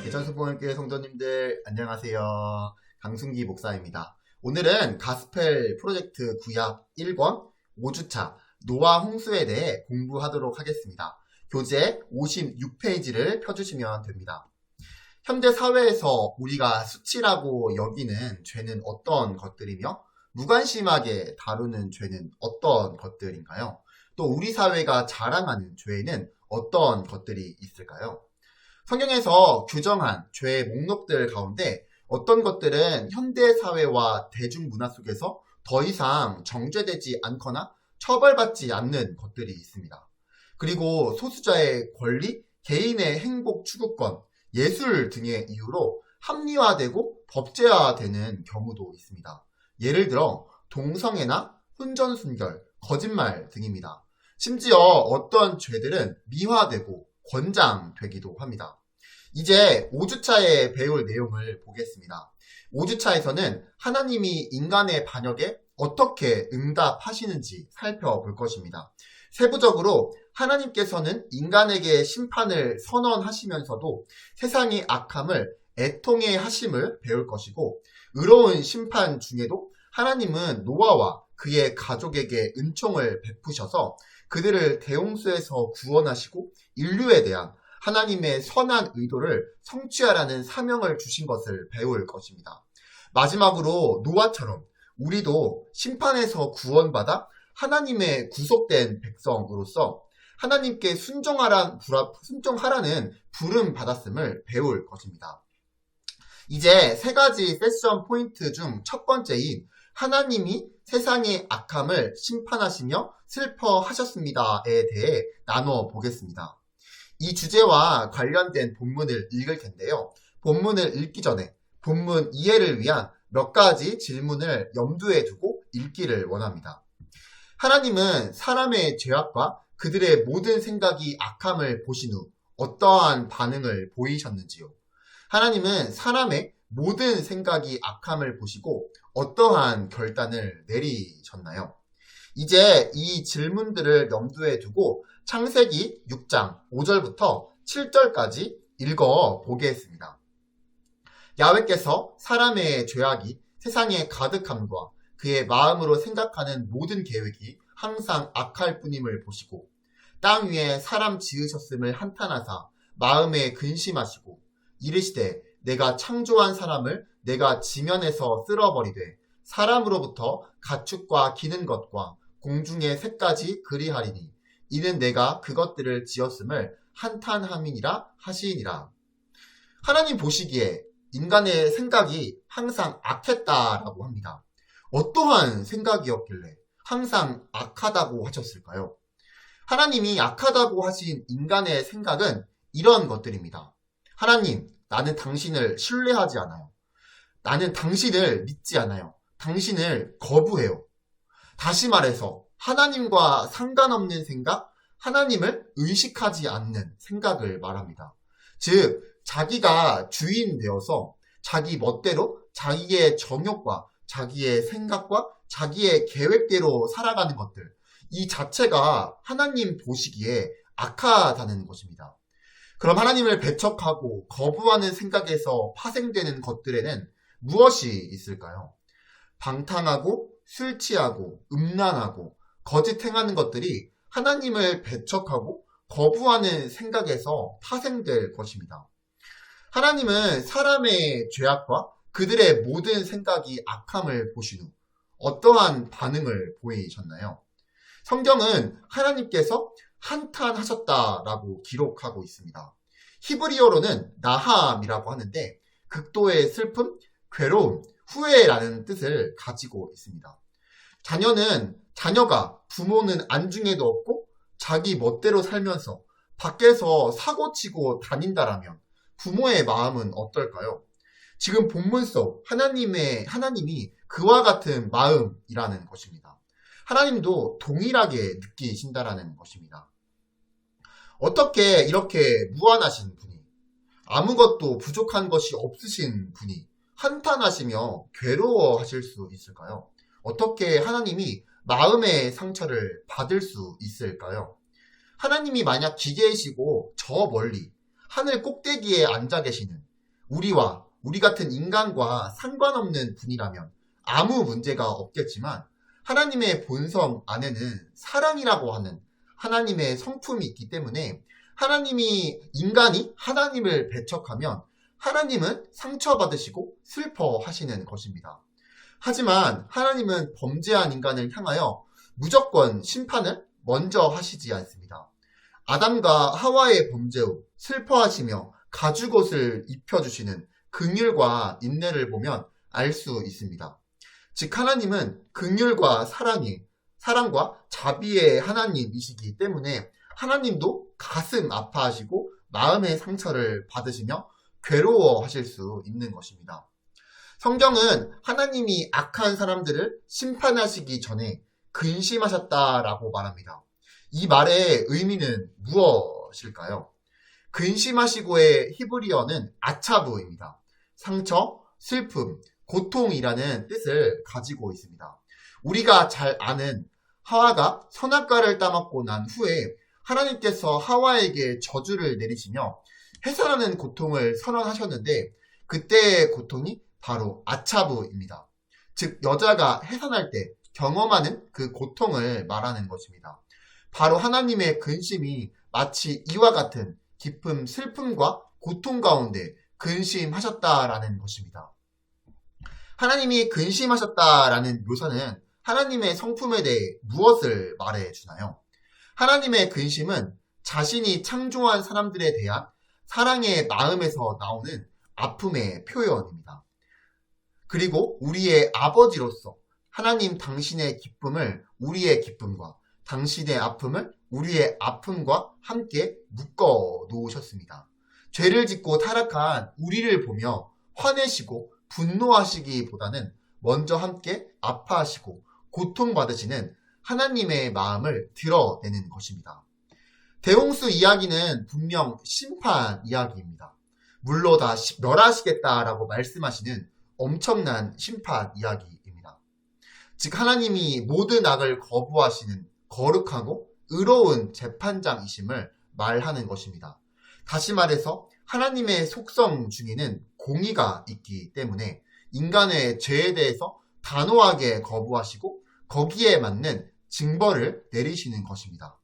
대전수봉교회 성도님들 안녕하세요. 강순기 목사입니다. 오늘은 가스펠 프로젝트 구약 1권 5주차 노아 홍수에 대해 공부하도록 하겠습니다. 교재 56페이지를 펴주시면 됩니다. 현대 사회에서 우리가 수치라고 여기는 죄는 어떤 것들이며 무관심하게 다루는 죄는 어떤 것들인가요? 또 우리 사회가 자랑하는 죄는 어떤 것들이 있을까요? 성경에서 규정한 죄의 목록들 가운데 어떤 것들은 현대사회와 대중문화 속에서 더 이상 정죄되지 않거나 처벌받지 않는 것들이 있습니다. 그리고 소수자의 권리, 개인의 행복 추구권, 예술 등의 이유로 합리화되고 법제화되는 경우도 있습니다. 예를 들어 동성애나 혼전순결, 거짓말 등입니다. 심지어 어떤 죄들은 미화되고 권장되기도 합니다. 이제 5주차에 배울 내용을 보겠습니다. 5주차에서는 하나님이 인간의 반역에 어떻게 응답하시는지 살펴볼 것입니다. 세부적으로 하나님께서는 인간에게 심판을 선언하시면서도 세상의 악함을 애통해 하심을 배울 것이고, 의로운 심판 중에도 하나님은 노아와 그의 가족에게 은총을 베푸셔서 그들을 대홍수에서 구원하시고 인류에 대한 하나님의 선한 의도를 성취하라는 사명을 주신 것을 배울 것입니다. 마지막으로 노아처럼 우리도 심판에서 구원받아 하나님의 구속된 백성으로서 하나님께 순종하라는 부름 받았음을 배울 것입니다. 이제 세 가지 세션 포인트 중 첫 번째인 하나님이 세상의 악함을 심판하시며 슬퍼하셨습니다에 대해 나눠보겠습니다. 이 주제와 관련된 본문을 읽을 텐데요. 본문을 읽기 전에 본문 이해를 위한 몇 가지 질문을 염두에 두고 읽기를 원합니다. 하나님은 사람의 죄악과 그들의 모든 생각이 악함을 보신 후 어떠한 반응을 보이셨는지요? 하나님은 사람의 모든 생각이 악함을 보시고 어떠한 결단을 내리셨나요? 이제 이 질문들을 염두에 두고 창세기 6장 5절부터 7절까지 읽어보겠습니다. 야훼께서 사람의 죄악이 세상에 가득함과 그의 마음으로 생각하는 모든 계획이 항상 악할 뿐임을 보시고 땅 위에 사람 지으셨음을 한탄하사 마음에 근심하시고 이르시되 내가 창조한 사람을 내가 지면에서 쓸어버리되 사람으로부터 가축과 기는 것과 공중의 새까지 그리하리니 이는 내가 그것들을 지었음을 한탄함이니라 하시니라. 하나님 보시기에 인간의 생각이 항상 악했다라고 합니다. 어떠한 생각이었길래 항상 악하다고 하셨을까요? 하나님이 악하다고 하신 인간의 생각은 이런 것들입니다. 하나님, 나는 당신을 신뢰하지 않아요. 나는 당신을 믿지 않아요. 당신을 거부해요. 다시 말해서 하나님과 상관없는 생각, 하나님을 의식하지 않는 생각을 말합니다. 즉, 자기가 주인 되어서 자기 멋대로 자기의 정욕과 자기의 생각과 자기의 계획대로 살아가는 것들, 이 자체가 하나님 보시기에 악하다는 것입니다. 그럼 하나님을 배척하고 거부하는 생각에서 파생되는 것들에는 무엇이 있을까요? 방탕하고 술 취하고 음란하고 거짓 행하는 것들이 하나님을 배척하고 거부하는 생각에서 파생될 것입니다. 하나님은 사람의 죄악과 그들의 모든 생각이 악함을 보신 후 어떠한 반응을 보이셨나요? 성경은 하나님께서 한탄하셨다라고 기록하고 있습니다. 히브리어로는 나함이라고 하는데 극도의 슬픔, 괴로움, 후회라는 뜻을 가지고 있습니다. 자녀가 부모는 안중에도 없고 자기 멋대로 살면서 밖에서 사고치고 다닌다라면 부모의 마음은 어떨까요? 지금 본문 속 하나님이 그와 같은 마음이라는 것입니다. 하나님도 동일하게 느끼신다라는 것입니다. 어떻게 이렇게 무한하신 분이, 아무것도 부족한 것이 없으신 분이 한탄하시며 괴로워하실 수 있을까요? 어떻게 하나님이 마음의 상처를 받을 수 있을까요? 하나님이 만약 기계이시고 저 멀리 하늘 꼭대기에 앉아 계시는 우리 같은 인간과 상관없는 분이라면 아무 문제가 없겠지만, 하나님의 본성 안에는 사랑이라고 하는 하나님의 성품이 있기 때문에 인간이 하나님을 배척하면 하나님은 상처받으시고 슬퍼하시는 것입니다. 하지만 하나님은 범죄한 인간을 향하여 무조건 심판을 먼저 하시지 않습니다. 아담과 하와의 범죄 후 슬퍼하시며 가죽옷을 입혀주시는 긍휼과 인내를 보면 알 수 있습니다. 즉 하나님은 긍휼과 사랑과 자비의 하나님이시기 때문에 하나님도 가슴 아파하시고 마음의 상처를 받으시며 괴로워하실 수 있는 것입니다. 성경은 하나님이 악한 사람들을 심판하시기 전에 근심하셨다라고 말합니다. 이 말의 의미는 무엇일까요? 근심하시고의 히브리어는 아차브입니다. 상처, 슬픔, 고통이라는 뜻을 가지고 있습니다. 우리가 잘 아는 하와가 선악과를 따먹고 난 후에 하나님께서 하와에게 저주를 내리시며 해산하는 고통을 선언하셨는데, 그때의 고통이 바로 아차브입니다. 즉 여자가 해산할 때 경험하는 그 고통을 말하는 것입니다. 바로 하나님의 근심이 마치 이와 같은 깊은 슬픔과 고통 가운데 근심하셨다라는 것입니다. 하나님이 근심하셨다라는 묘사는 하나님의 성품에 대해 무엇을 말해주나요? 하나님의 근심은 자신이 창조한 사람들에 대한 사랑의 마음에서 나오는 아픔의 표현입니다. 그리고 우리의 아버지로서 하나님 당신의 기쁨을 우리의 기쁨과 당신의 아픔을 우리의 아픔과 함께 묶어 놓으셨습니다. 죄를 짓고 타락한 우리를 보며 화내시고 분노하시기보다는 먼저 함께 아파하시고 고통받으시는 하나님의 마음을 드러내는 것입니다. 대홍수 이야기는 분명 심판 이야기입니다. 물로 다 멸하시겠다라고 말씀하시는 엄청난 심판 이야기입니다. 즉 하나님이 모든 악을 거부하시는 거룩하고 의로운 재판장이심을 말하는 것입니다. 다시 말해서 하나님의 속성 중에는 공의가 있기 때문에 인간의 죄에 대해서 단호하게 거부하시고 거기에 맞는 징벌을 내리시는 것입니다.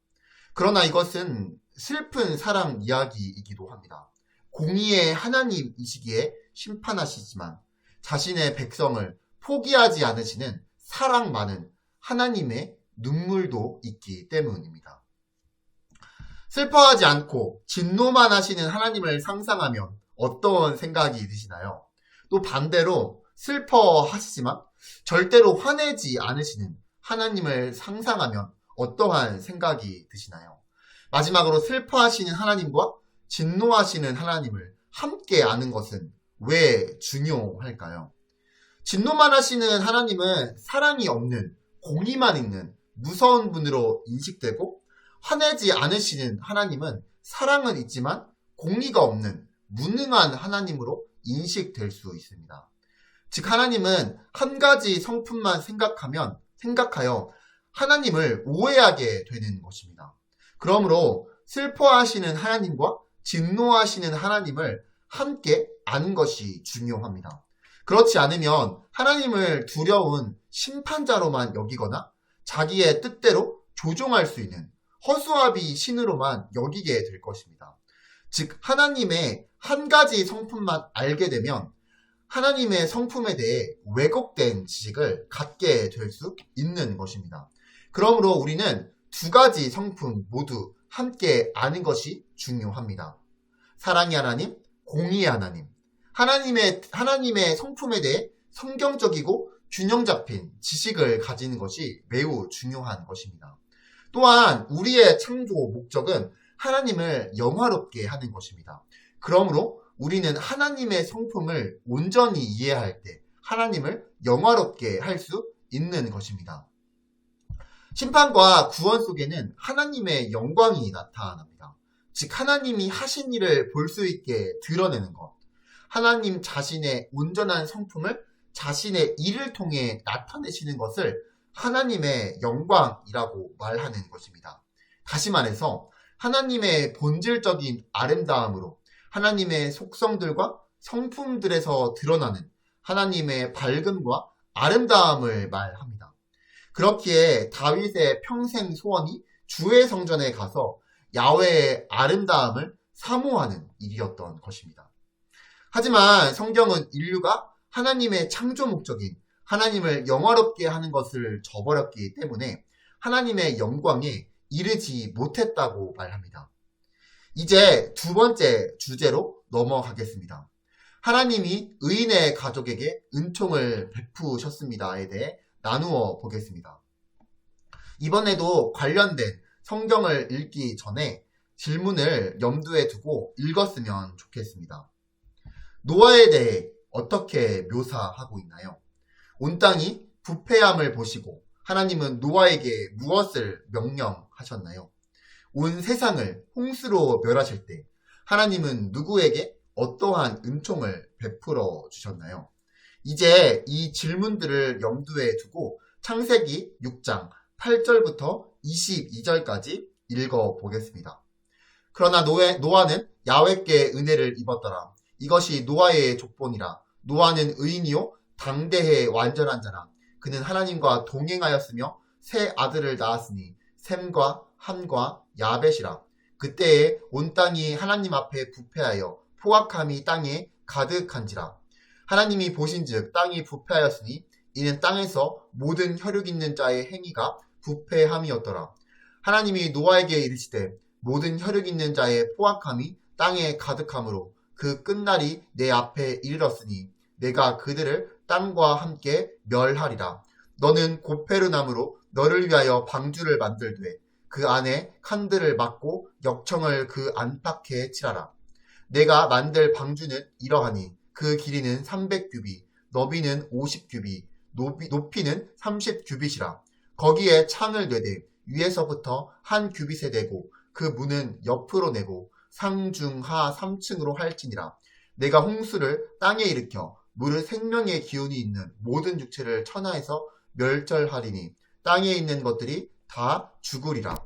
그러나 이것은 슬픈 사랑 이야기이기도 합니다. 공의의 하나님이시기에 심판하시지만 자신의 백성을 포기하지 않으시는 사랑 많은 하나님의 눈물도 있기 때문입니다. 슬퍼하지 않고 진노만 하시는 하나님을 상상하면 어떤 생각이 드시나요? 또 반대로 슬퍼하시지만 절대로 화내지 않으시는 하나님을 상상하면 어떠한 생각이 드시나요? 마지막으로 슬퍼하시는 하나님과 진노하시는 하나님을 함께 아는 것은 왜 중요할까요? 진노만 하시는 하나님은 사랑이 없는, 공의만 있는 무서운 분으로 인식되고, 화내지 않으시는 하나님은 사랑은 있지만 공의가 없는 무능한 하나님으로 인식될 수 있습니다. 즉 하나님은 한 가지 성품만 생각하여 하나님을 오해하게 되는 것입니다. 그러므로 슬퍼하시는 하나님과 진노하시는 하나님을 함께 아는 것이 중요합니다. 그렇지 않으면 하나님을 두려운 심판자로만 여기거나 자기의 뜻대로 조종할 수 있는 허수아비 신으로만 여기게 될 것입니다. 즉 하나님의 한 가지 성품만 알게 되면 하나님의 성품에 대해 왜곡된 지식을 갖게 될 수 있는 것입니다. 그러므로 우리는 두 가지 성품 모두 함께 아는 것이 중요합니다. 사랑의 하나님, 공의의 하나님. 하나님의 성품에 대해 성경적이고 균형 잡힌 지식을 가지는 것이 매우 중요한 것입니다. 또한 우리의 창조 목적은 하나님을 영화롭게 하는 것입니다. 그러므로 우리는 하나님의 성품을 온전히 이해할 때 하나님을 영화롭게 할 수 있는 것입니다. 심판과 구원 속에는 하나님의 영광이 나타납니다. 즉 하나님이 하신 일을 볼 수 있게 드러내는 것. 하나님 자신의 온전한 성품을 자신의 일을 통해 나타내시는 것을 하나님의 영광이라고 말하는 것입니다. 다시 말해서 하나님의 본질적인 아름다움으로 하나님의 속성들과 성품들에서 드러나는 하나님의 밝음과 아름다움을 말합니다. 그렇기에 다윗의 평생 소원이 주의 성전에 가서 야훼의 아름다움을 사모하는 일이었던 것입니다. 하지만 성경은 인류가 하나님의 창조 목적인 하나님을 영화롭게 하는 것을 저버렸기 때문에 하나님의 영광에 이르지 못했다고 말합니다. 이제 두 번째 주제로 넘어가겠습니다. 하나님이 의인의 가족에게 은총을 베푸셨습니다에 대해 나누어 보겠습니다. 이번에도 관련된 성경을 읽기 전에 질문을 염두에 두고 읽었으면 좋겠습니다. 노아에 대해 어떻게 묘사하고 있나요? 온 땅이 부패함을 보시고 하나님은 노아에게 무엇을 명령하셨나요? 온 세상을 홍수로 멸하실 때 하나님은 누구에게 어떠한 은총을 베풀어 주셨나요? 이제 이 질문들을 염두에 두고 창세기 6장 8절부터 22절까지 읽어보겠습니다. 그러나 노아는 야훼께 은혜를 입었더라. 이것이 노아의 족본이라. 노아는 의인이요 당대의 완전한 자라. 그는 하나님과 동행하였으며 세 아들을 낳았으니 셈과 함과 야벳이라. 그때에 온 땅이 하나님 앞에 부패하여 포악함이 땅에 가득한지라. 하나님이 보신즉 땅이 부패하였으니 이는 땅에서 모든 혈육 있는 자의 행위가 부패함이었더라. 하나님이 노아에게 이르시되 모든 혈육 있는 자의 포악함이 땅에 가득함으로 그 끝날이 내 앞에 이르렀으니 내가 그들을 땅과 함께 멸하리라. 너는 고페르나무로 너를 위하여 방주를 만들되 그 안에 칸들을 막고 역청을 그 안팎에 칠하라. 내가 만들 방주는 이러하니 그 길이는 300규빗, 너비는 50규빗, 높이는 30규빗이라. 거기에 창을 내되 위에서부터 한 규빗에 내고 그 문은 옆으로 내고 상중하 3층으로 할지니라. 내가 홍수를 땅에 일으켜 물을 생명의 기운이 있는 모든 육체를 천하에서 멸절하리니 땅에 있는 것들이 다 죽으리라.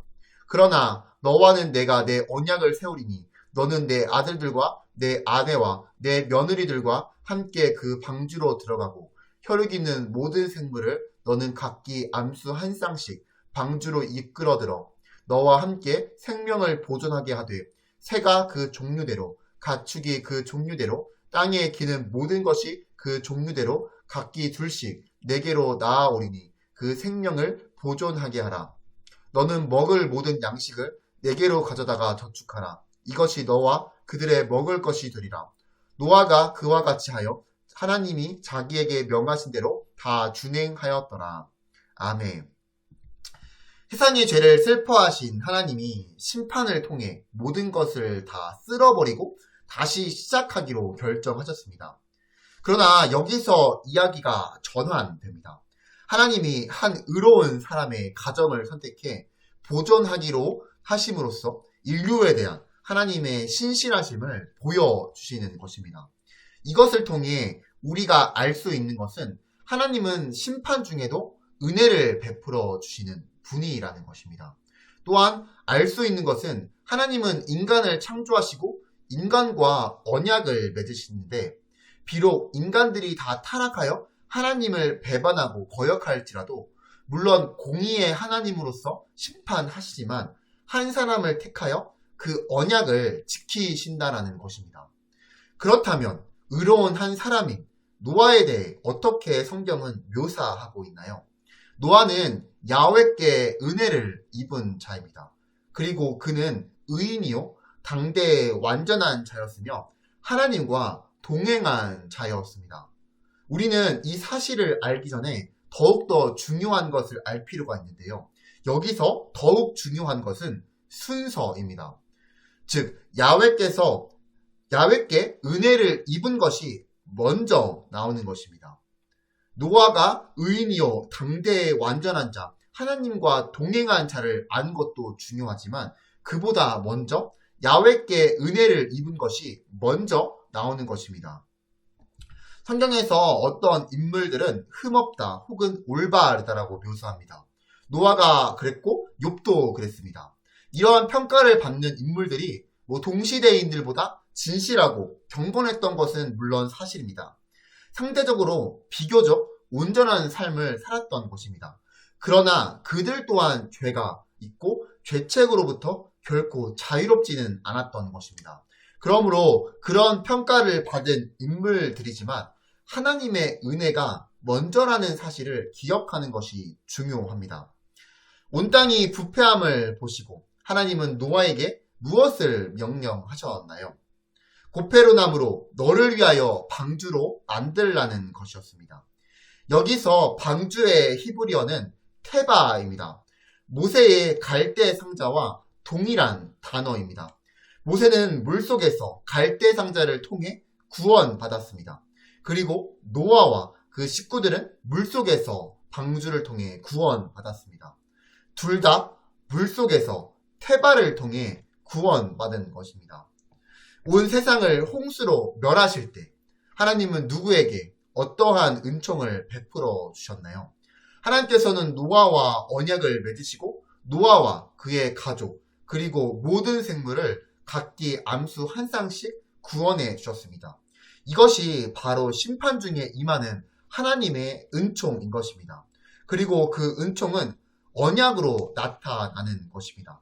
그러나 너와는 내가 내 언약을 세우리니 너는 내 아들들과 내 아내와 내 며느리들과 함께 그 방주로 들어가고 혈육 있는 모든 생물을 너는 각기 암수 한 쌍씩 방주로 이끌어들어 너와 함께 생명을 보존하게 하되 새가 그 종류대로 가축이 그 종류대로 땅에 기는 모든 것이 그 종류대로 각기 둘씩 내게로 나아오리니 그 생명을 보존하게 하라. 너는 먹을 모든 양식을 내게로 가져다가 저축하라. 이것이 너와 그들의 먹을 것이 되리라. 노아가 그와 같이 하여 하나님이 자기에게 명하신 대로 다 준행하였더라. 아멘. 세상의 죄를 슬퍼하신 하나님이 심판을 통해 모든 것을 다 쓸어버리고 다시 시작하기로 결정하셨습니다. 그러나 여기서 이야기가 전환됩니다. 하나님이 한 의로운 사람의 가정을 선택해 보존하기로 하심으로써 인류에 대한 하나님의 신실하심을 보여주시는 것입니다. 이것을 통해 우리가 알 수 있는 것은 하나님은 심판 중에도 은혜를 베풀어 주시는 분이라는 것입니다. 또한 알 수 있는 것은 하나님은 인간을 창조하시고 인간과 언약을 맺으시는데 비록 인간들이 다 타락하여 하나님을 배반하고 거역할지라도 물론 공의의 하나님으로서 심판하시지만 한 사람을 택하여 그 언약을 지키신다라는 것입니다. 그렇다면 의로운 한 사람인 노아에 대해 어떻게 성경은 묘사하고 있나요? 노아는 야훼께 은혜를 입은 자입니다. 그리고 그는 의인이요 당대의 완전한 자였으며 하나님과 동행한 자였습니다. 우리는 이 사실을 알기 전에 더욱더 중요한 것을 알 필요가 있는데요. 여기서 더욱 중요한 것은 순서입니다. 즉 야훼께 은혜를 입은 것이 먼저 나오는 것입니다. 노아가 의인이요 당대의 완전한 자, 하나님과 동행한 자를 아는 것도 중요하지만 그보다 먼저 야훼께 은혜를 입은 것이 먼저 나오는 것입니다. 성경에서 어떤 인물들은 흠없다 혹은 올바르다라고 묘사합니다. 노아가 그랬고 욥도 그랬습니다. 이러한 평가를 받는 인물들이 동시대인들보다 진실하고 경건했던 것은 물론 사실입니다. 상대적으로 비교적 온전한 삶을 살았던 것입니다. 그러나 그들 또한 죄가 있고 죄책으로부터 결코 자유롭지는 않았던 것입니다. 그러므로 그런 평가를 받은 인물들이지만 하나님의 은혜가 먼저라는 사실을 기억하는 것이 중요합니다. 온 땅이 부패함을 보시고 하나님은 노아에게 무엇을 명령하셨나요? 고페로나무로 너를 위하여 방주로 만들라는 것이었습니다. 여기서 방주의 히브리어는 테바입니다. 모세의 갈대 상자와 동일한 단어입니다. 모세는 물속에서 갈대 상자를 통해 구원받았습니다. 그리고 노아와 그 식구들은 물속에서 방주를 통해 구원받았습니다. 둘 다 물속에서 테바를 통해 구원받은 것입니다. 온 세상을 홍수로 멸하실 때 하나님은 누구에게 어떠한 은총을 베풀어 주셨나요? 하나님께서는 노아와 언약을 맺으시고 노아와 그의 가족 그리고 모든 생물을 각기 암수 한 쌍씩 구원해 주셨습니다. 이것이 바로 심판 중에 임하는 하나님의 은총인 것입니다. 그리고 그 은총은 언약으로 나타나는 것입니다.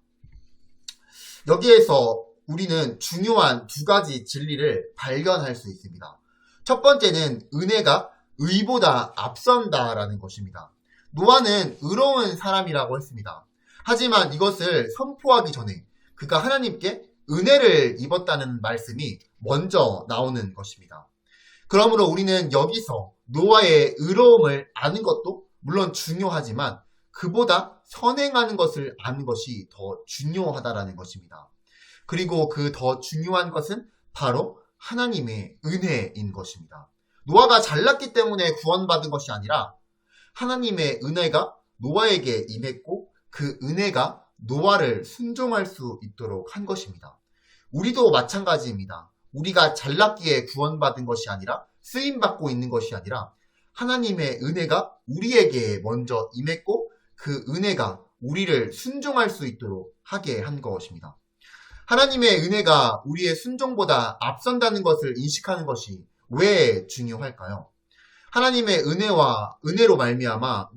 여기에서 우리는 중요한 두 가지 진리를 발견할 수 있습니다. 첫 번째는 은혜가 의보다 앞선다라는 것입니다. 노아는 의로운 사람이라고 했습니다. 하지만 이것을 선포하기 전에 그가 하나님께 은혜를 입었다는 말씀이 먼저 나오는 것입니다. 그러므로 우리는 여기서 노아의 의로움을 아는 것도 물론 중요하지만 그보다 선행하는 것을 아는 것이 더 중요하다라는 것입니다. 그리고 그 더 중요한 것은 바로 하나님의 은혜인 것입니다. 노아가 잘났기 때문에 구원받은 것이 아니라 하나님의 은혜가 노아에게 임했고 그 은혜가 노아를 순종할 수 있도록 한 것입니다. 우리도 마찬가지입니다. 우리가 잘났기에 구원받은 것이 아니라 쓰임받고 있는 것이 아니라 하나님의 은혜가 우리에게 먼저 임했고 그 은혜가 우리를 순종할 수 있도록 하게 한 것입니다. 하나님의 은혜가 우리의 순종보다 앞선다는 것을 인식하는 것이 왜 중요할까요? 하나님의 은혜로 말미암아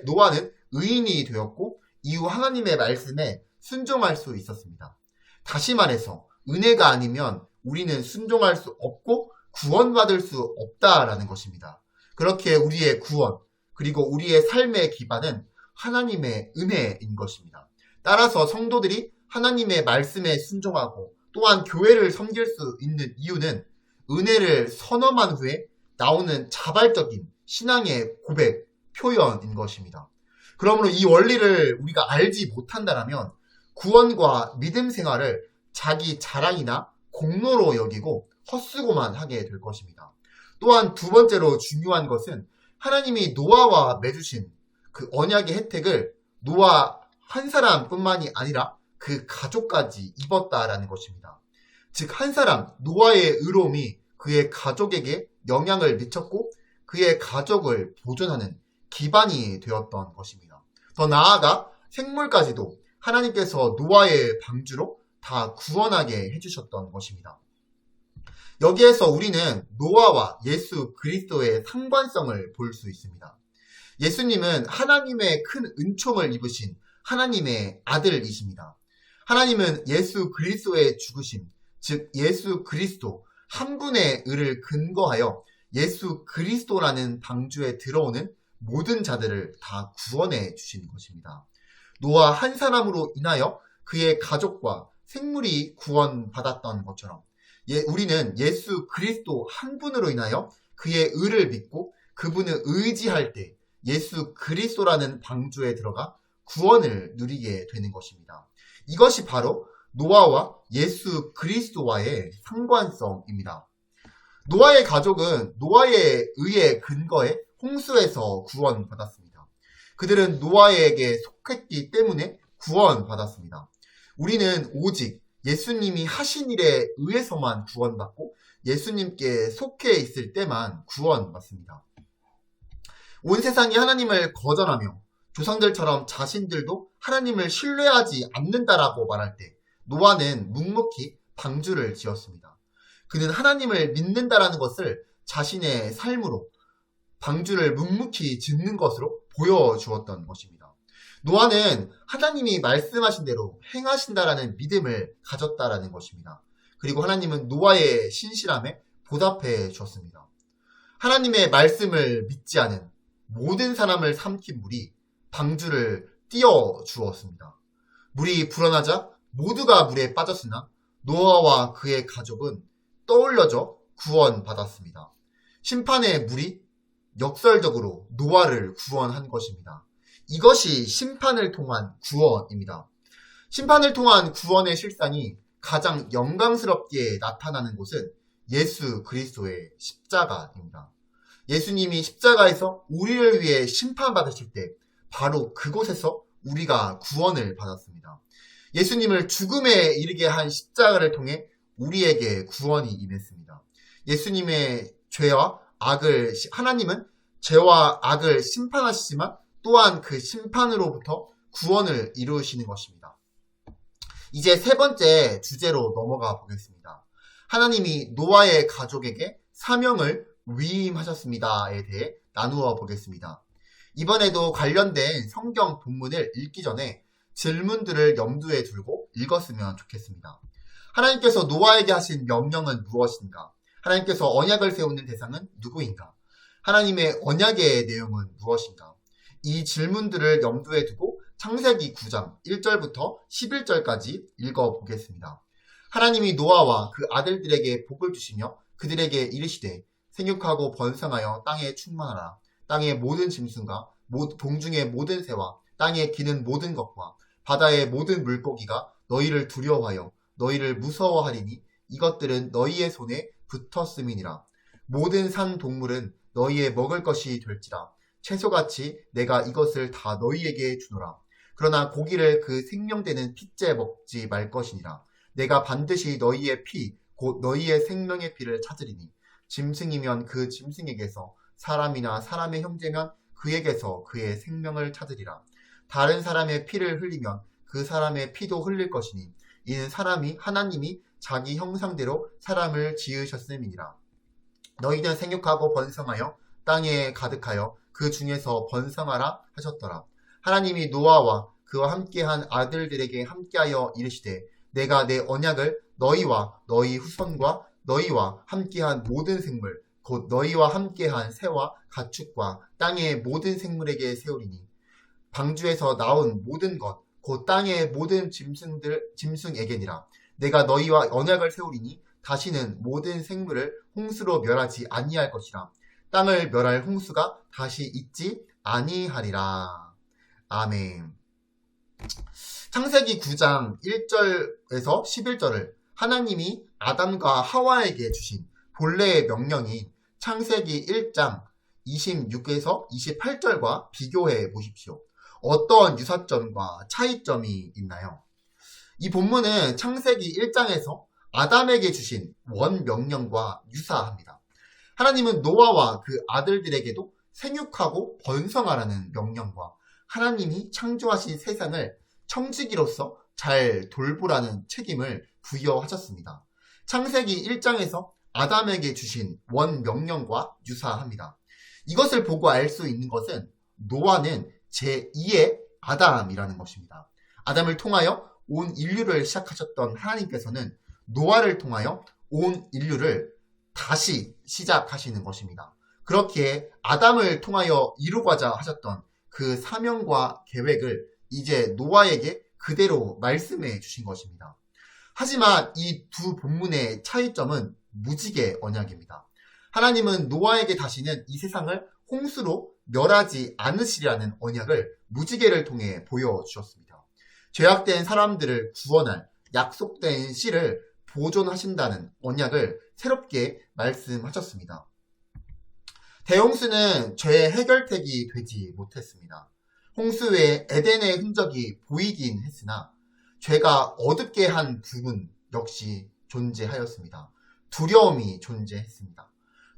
노아는 의인이 되었고 이후 하나님의 말씀에 순종할 수 있었습니다. 다시 말해서 은혜가 아니면 우리는 순종할 수 없고 구원받을 수 없다라는 것입니다. 그렇게 우리의 구원 그리고 우리의 삶의 기반은 하나님의 은혜인 것입니다. 따라서 성도들이 하나님의 말씀에 순종하고 또한 교회를 섬길 수 있는 이유는 은혜를 선언한 후에 나오는 자발적인 신앙의 고백, 표현인 것입니다. 그러므로 이 원리를 우리가 알지 못한다면 구원과 믿음 생활을 자기 자랑이나 공로로 여기고 헛수고만 하게 될 것입니다. 또한 두 번째로 중요한 것은 하나님이 노아와 맺으신 그 언약의 혜택을 노아 한 사람뿐만이 아니라 그 가족까지 입었다라는 것입니다. 즉 한 사람 노아의 의로움이 그의 가족에게 영향을 미쳤고 그의 가족을 보존하는 기반이 되었던 것입니다. 더 나아가 생물까지도 하나님께서 노아의 방주로 다 구원하게 해주셨던 것입니다. 여기에서 우리는 노아와 예수 그리스도의 상관성을 볼 수 있습니다. 예수님은 하나님의 큰 은총을 입으신 하나님의 아들이십니다. 하나님은 예수 그리스도의 죽으심, 즉 예수 그리스도 한 분의 의를 근거하여 예수 그리스도라는 방주에 들어오는 모든 자들을 다 구원해 주시는 것입니다. 노아 한 사람으로 인하여 그의 가족과 생물이 구원받았던 것처럼 우리는 예수 그리스도 한 분으로 인하여 그의 의를 믿고 그분을 의지할 때 예수 그리스도라는 방주에 들어가 구원을 누리게 되는 것입니다. 이것이 바로 노아와 예수 그리스도와의 상관성입니다. 노아의 가족은 노아의 의에 근거해 홍수에서 구원받았습니다. 그들은 노아에게 속했기 때문에 구원받았습니다. 우리는 오직 예수님이 하신 일에 의해서만 구원받고 예수님께 속해 있을 때만 구원받습니다. 온 세상이 하나님을 거절하며 조상들처럼 자신들도 하나님을 신뢰하지 않는다라고 말할 때 노아는 묵묵히 방주를 지었습니다. 그는 하나님을 믿는다라는 것을 자신의 삶으로 방주를 묵묵히 짓는 것으로 보여주었던 것입니다. 노아는 하나님이 말씀하신 대로 행하신다라는 믿음을 가졌다라는 것입니다. 그리고 하나님은 노아의 신실함에 보답해 주었습니다. 하나님의 말씀을 믿지 않은 모든 사람을 삼킨 물이 방주를 띄워 주었습니다. 물이 불어나자 모두가 물에 빠졌으나 노아와 그의 가족은 떠올려져 구원받았습니다. 심판의 물이 역설적으로 노아를 구원한 것입니다. 이것이 심판을 통한 구원입니다. 심판을 통한 구원의 실상이 가장 영광스럽게 나타나는 곳은 예수 그리스도의 십자가입니다. 예수님이 십자가에서 우리를 위해 심판받으실 때 바로 그곳에서 우리가 구원을 받았습니다. 예수님을 죽음에 이르게 한 십자가를 통해 우리에게 구원이 임했습니다. 예수님의 죄와 악을 하나님은 죄와 악을 심판하시지만 또한 그 심판으로부터 구원을 이루시는 것입니다. 이제 세 번째 주제로 넘어가 보겠습니다. 하나님이 노아의 가족에게 사명을 위임하셨습니다에 대해 나누어 보겠습니다. 이번에도 관련된 성경 본문을 읽기 전에 질문들을 염두에 두고 읽었으면 좋겠습니다. 하나님께서 노아에게 하신 명령은 무엇인가? 하나님께서 언약을 세우는 대상은 누구인가? 하나님의 언약의 내용은 무엇인가? 이 질문들을 염두에 두고 창세기 9장 1절부터 11절까지 읽어보겠습니다. 하나님이 노아와 그 아들들에게 복을 주시며 그들에게 이르시되 생육하고 번성하여 땅에 충만하라. 땅의 모든 짐승과 동중의 모든 새와 땅에 기는 모든 것과 바다의 모든 물고기가 너희를 두려워하여 너희를 무서워하리니 이것들은 너희의 손에 붙었음이니라. 모든 산 동물은 너희의 먹을 것이 될지라. 채소같이 내가 이것을 다 너희에게 주노라. 그러나 고기를 그 생명되는 핏째 먹지 말 것이니라. 내가 반드시 너희의 피, 곧 너희의 생명의 피를 찾으리니 짐승이면 그 짐승에게서 사람이나 사람의 형제면 그에게서 그의 생명을 찾으리라. 다른 사람의 피를 흘리면 그 사람의 피도 흘릴 것이니 이는 하나님이 자기 형상대로 사람을 지으셨음이니라. 너희는 생육하고 번성하여 땅에 가득하여 그 중에서 번성하라 하셨더라. 하나님이 노아와 그와 함께한 아들들에게 함께하여 이르시되 내가 내 언약을 너희와 너희 후손과 너희와 함께한 모든 생물 곧 너희와 함께한 새와 가축과 땅의 모든 생물에게 세우리니 방주에서 나온 모든 것 곧 땅의 모든 짐승에게니라. 내가 너희와 언약을 세우리니 다시는 모든 생물을 홍수로 멸하지 아니할 것이라. 땅을 멸할 홍수가 다시 있지 아니하리라. 아멘. 창세기 9장 1절에서 11절을 하나님이 아담과 하와에게 주신 본래의 명령인 창세기 1장 26에서 28절과 비교해 보십시오. 어떤 유사점과 차이점이 있나요? 이 본문은 창세기 1장에서 아담에게 주신 원 명령과 유사합니다. 하나님은 노아와 그 아들들에게도 생육하고 번성하라는 명령과 하나님이 창조하신 세상을 청지기로서 잘 돌보라는 책임을 부여하셨습니다. 창세기 1장에서 아담에게 주신 원 명령과 유사합니다. 이것을 보고 알 수 있는 것은 노아는 제2의 아담이라는 것입니다. 아담을 통하여 온 인류를 시작하셨던 하나님께서는 노아를 통하여 온 인류를 다시 시작하시는 것입니다. 그렇기에 아담을 통하여 이루고자 하셨던 그 사명과 계획을 이제 노아에게 그대로 말씀해 주신 것입니다. 하지만 이 두 본문의 차이점은 무지개 언약입니다. 하나님은 노아에게 다시는 이 세상을 홍수로 멸하지 않으시리라는 언약을 무지개를 통해 보여주셨습니다. 죄악된 사람들을 구원할 약속된 씨를 보존하신다는 언약을 새롭게 말씀하셨습니다. 대홍수는 죄의 해결책이 되지 못했습니다. 홍수 외에 에덴의 흔적이 보이긴 했으나 죄가 어둡게 한 부분 역시 존재하였습니다. 두려움이 존재했습니다.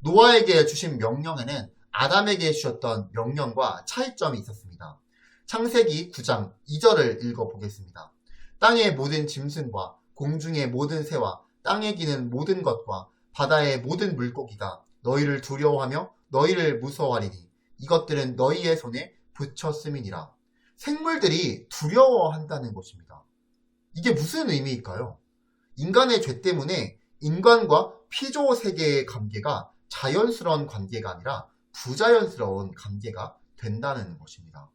노아에게 주신 명령에는 아담에게 주셨던 명령과 차이점이 있었습니다. 창세기 9장 2절을 읽어보겠습니다. 땅의 모든 짐승과 공중의 모든 새와 땅에 기는 모든 것과 바다의 모든 물고기가 너희를 두려워하며 너희를 무서워하리니 이것들은 너희의 손에 붙였음이니라. 생물들이 두려워한다는 것입니다. 이게 무슨 의미일까요? 인간의 죄 때문에 인간과 피조 세계의 관계가 자연스러운 관계가 아니라 부자연스러운 관계가 된다는 것입니다.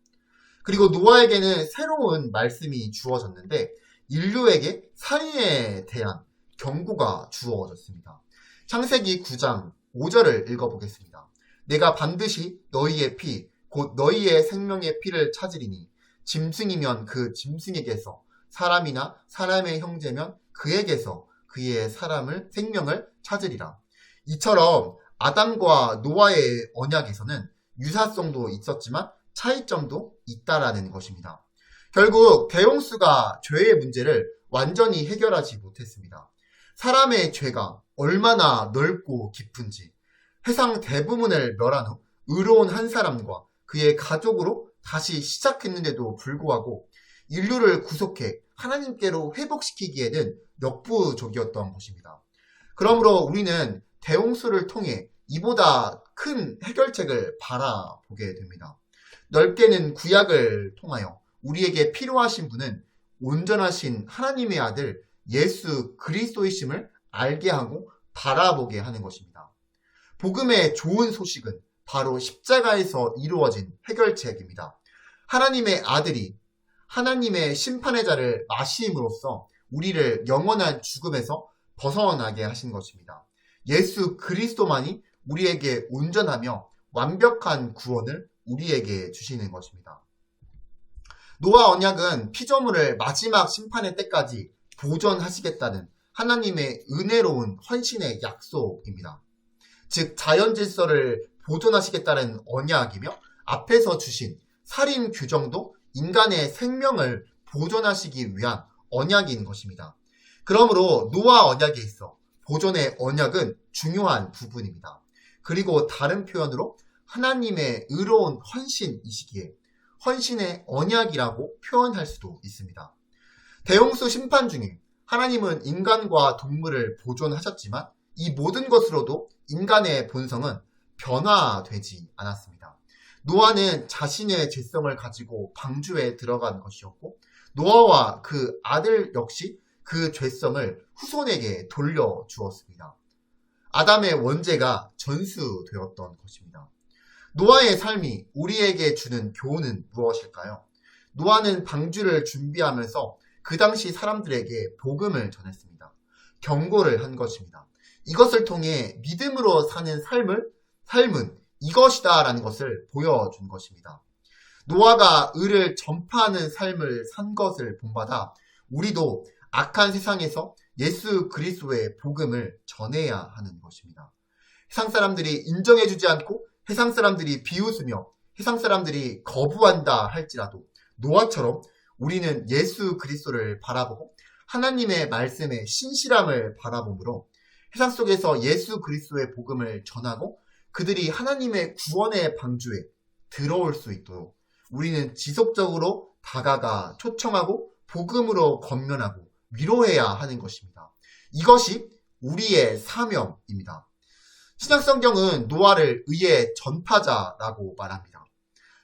그리고 노아에게는 새로운 말씀이 주어졌는데 인류에게 살인에 대한 경고가 주어졌습니다. 창세기 9장 5절을 읽어보겠습니다. 내가 반드시 너희의 피, 곧 너희의 생명의 피를 찾으리니 짐승이면 그 짐승에게서 사람이나 사람의 형제면 그에게서 그의 생명을 찾으리라. 이처럼 아담과 노아의 언약에서는 유사성도 있었지만 차이점도 있다라는 것입니다. 결국 대홍수가 죄의 문제를 완전히 해결하지 못했습니다. 사람의 죄가 얼마나 넓고 깊은지 세상 대부분을 멸한 후 의로운 한 사람과 그의 가족으로 다시 시작했는데도 불구하고 인류를 구속해 하나님께로 회복시키기에는 역부족이었던 것입니다. 그러므로 우리는 대홍수를 통해 이보다 큰 해결책을 바라보게 됩니다. 넓게는 구약을 통하여 우리에게 필요하신 분은 온전하신 하나님의 아들 예수 그리스도이심을 알게 하고 바라보게 하는 것입니다. 복음의 좋은 소식은 바로 십자가에서 이루어진 해결책입니다. 하나님의 아들이 하나님의 심판의 자를 마심으로써 우리를 영원한 죽음에서 벗어나게 하신 것입니다. 예수 그리스도만이 우리에게 온전하며 완벽한 구원을 우리에게 주시는 것입니다. 노아 언약은 피조물을 마지막 심판의 때까지 보존하시겠다는 하나님의 은혜로운 헌신의 약속입니다. 즉 자연 질서를 보존하시겠다는 언약이며 앞에서 주신 살인 규정도 인간의 생명을 보존하시기 위한 언약인 것입니다. 그러므로 노아 언약에 있어 보존의 언약은 중요한 부분입니다. 그리고 다른 표현으로 하나님의 의로운 헌신이시기에 헌신의 언약이라고 표현할 수도 있습니다. 대홍수 심판 중에 하나님은 인간과 동물을 보존하셨지만 이 모든 것으로도 인간의 본성은 변화되지 않았습니다. 노아는 자신의 죄성을 가지고 방주에 들어간 것이었고 노아와 그 아들 역시 그 죄성을 후손에게 돌려주었습니다. 아담의 원죄가 전수되었던 것입니다. 노아의 삶이 우리에게 주는 교훈은 무엇일까요? 노아는 방주를 준비하면서 그 당시 사람들에게 복음을 전했습니다. 경고를 한 것입니다. 이것을 통해 믿음으로 사는 삶은 이것이다 라는 것을 보여준 것입니다. 노아가 의를 전파하는 삶을 산 것을 본받아 우리도 악한 세상에서 예수 그리스도의 복음을 전해야 하는 것입니다. 세상 사람들이 인정해주지 않고 세상 사람들이 비웃으며 세상 사람들이 거부한다 할지라도 노아처럼 우리는 예수 그리스도를 바라보고 하나님의 말씀의 신실함을 바라보므로 세상 속에서 예수 그리스도의 복음을 전하고 그들이 하나님의 구원의 방주에 들어올 수 있도록 우리는 지속적으로 다가가 초청하고 복음으로 권면하고 위로해야 하는 것입니다. 이것이 우리의 사명입니다. 신약성경은 노아를 의의 전파자라고 말합니다.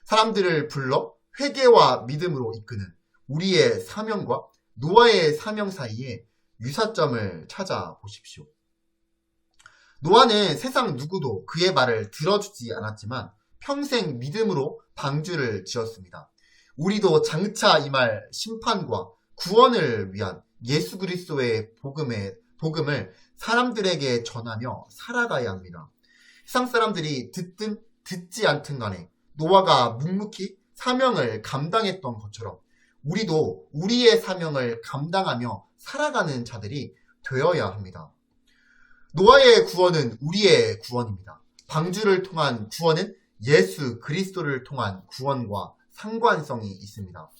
사람들을 불러 회개와 믿음으로 이끄는 우리의 사명과 노아의 사명 사이에 유사점을 찾아보십시오. 노아는 세상 누구도 그의 말을 들어주지 않았지만 평생 믿음으로 방주를 지었습니다. 우리도 장차 임할 심판과 구원을 위한 예수 그리스도의 복음을 사람들에게 전하며 살아가야 합니다. 세상 사람들이 듣든 듣지 않든 간에 노아가 묵묵히 사명을 감당했던 것처럼 우리도 우리의 사명을 감당하며 살아가는 자들이 되어야 합니다. 노아의 구원은 우리의 구원입니다. 방주를 통한 구원은 예수 그리스도를 통한 구원과 상관성이 있습니다.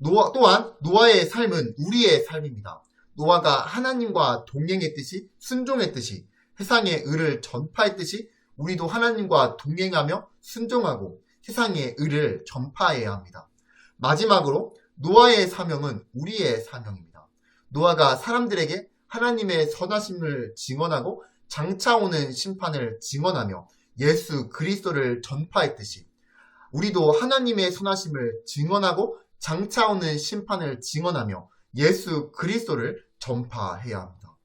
또한 노아의 삶은 우리의 삶입니다. 노아가 하나님과 동행했듯이 순종했듯이 세상의 의를 전파했듯이 우리도 하나님과 동행하며 순종하고 세상의 의를 전파해야 합니다. 마지막으로 노아의 사명은 우리의 사명입니다. 노아가 사람들에게 하나님의 선하심을 증언하고 장차 오는 심판을 증언하며 예수 그리스도를 전파했듯이 우리도 하나님의 선하심을 증언하고 장차 오는 심판을 증언하며 예수 그리스도를 전파해야 합니다.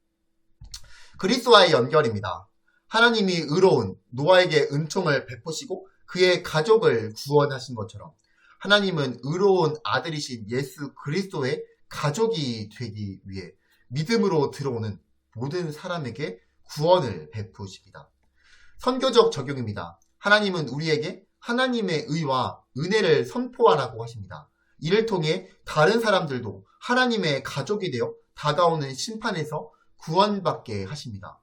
그리스도와의 연결입니다. 하나님이 의로운 노아에게 은총을 베푸시고 그의 가족을 구원하신 것처럼 하나님은 의로운 아들이신 예수 그리스도의 가족이 되기 위해 믿음으로 들어오는 모든 사람에게 구원을 베푸십니다. 선교적 적용입니다. 하나님은 우리에게 하나님의 의와 은혜를 선포하라고 하십니다. 이를 통해 다른 사람들도 하나님의 가족이 되어 다가오는 심판에서 구원받게 하십니다.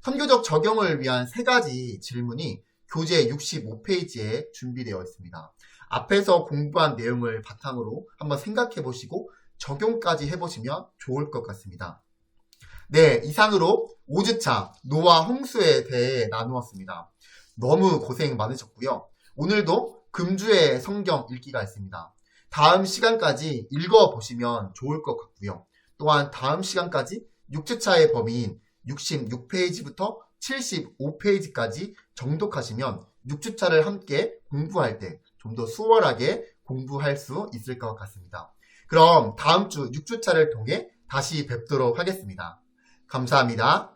선교적 적용을 위한 3가지 질문이 교재 65페이지에 준비되어 있습니다. 앞에서 공부한 내용을 바탕으로 한번 생각해 보시고 적용까지 해보시면 좋을 것 같습니다. 네, 이상으로 5주차 노아 홍수에 대해 나누었습니다. 너무 고생 많으셨고요. 오늘도 금주의 성경 읽기가 있습니다. 다음 시간까지 읽어보시면 좋을 것 같고요. 또한 다음 시간까지 6주차의 범위인 66페이지부터 75페이지까지 정독하시면 6주차를 함께 공부할 때 좀 더 수월하게 공부할 수 있을 것 같습니다. 그럼 다음 주 6주차를 통해 다시 뵙도록 하겠습니다. 감사합니다.